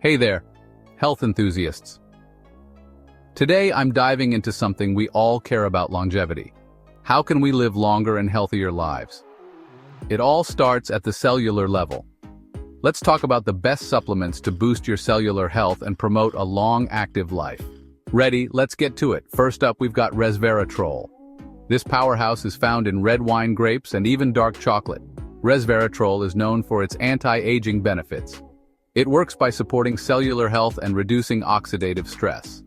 Hey there, health enthusiasts. Today I'm diving into something we all care about: longevity. How can we live longer and healthier lives? It all starts at the cellular level. Let's talk about the best supplements to boost your cellular health and promote a long, active life. Ready? Let's get to it. First up, we've got Resveratrol. This powerhouse is found in red wine grapes and even dark chocolate. Resveratrol is known for its anti-aging benefits. It works by supporting cellular health and reducing oxidative stress.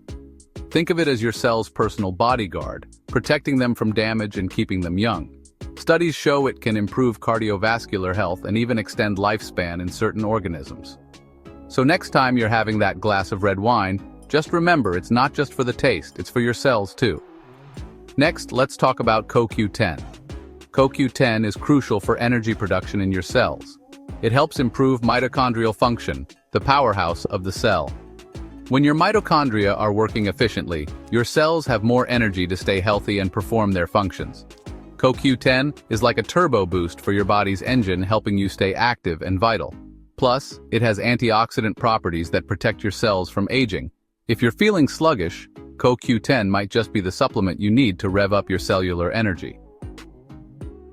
Think of it as your cell's personal bodyguard, protecting them from damage and keeping them young. Studies show it can improve cardiovascular health and even extend lifespan in certain organisms. So next time you're having that glass of red wine, just remember it's not just for the taste, it's for your cells too. Next, let's talk about CoQ10. CoQ10 is crucial for energy production in your cells. It helps improve mitochondrial function, the powerhouse of the cell. When your mitochondria are working efficiently, your cells have more energy to stay healthy and perform their functions. CoQ10 is like a turbo boost for your body's engine, helping you stay active and vital. Plus, it has antioxidant properties that protect your cells from aging. If you're feeling sluggish, CoQ10 might just be the supplement you need to rev up your cellular energy.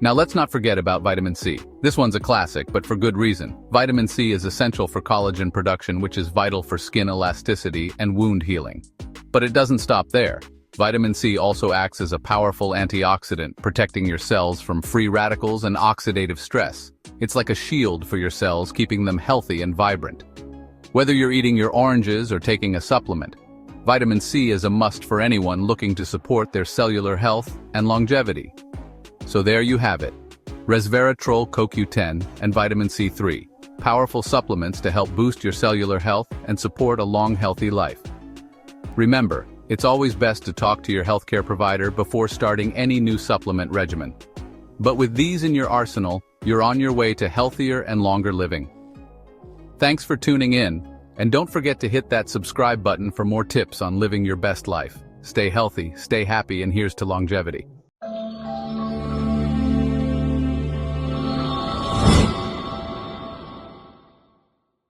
Now let's not forget about vitamin C. This one's a classic, but for good reason. Vitamin C is essential for collagen production, which is vital for skin elasticity and wound healing. But it doesn't stop there. Vitamin C also acts as a powerful antioxidant, protecting your cells from free radicals and oxidative stress. It's like a shield for your cells, keeping them healthy and vibrant. Whether you're eating your oranges or taking a supplement, vitamin C is a must for anyone looking to support their cellular health and longevity. So there you have it, Resveratrol, CoQ10, and vitamin C3, powerful supplements to help boost your cellular health and support a long, healthy life. Remember, it's always best to talk to your healthcare provider before starting any new supplement regimen. But with these in your arsenal, you're on your way to healthier and longer living. Thanks for tuning in, and don't forget to hit that subscribe button for more tips on living your best life. Stay healthy, stay happy, and here's to longevity.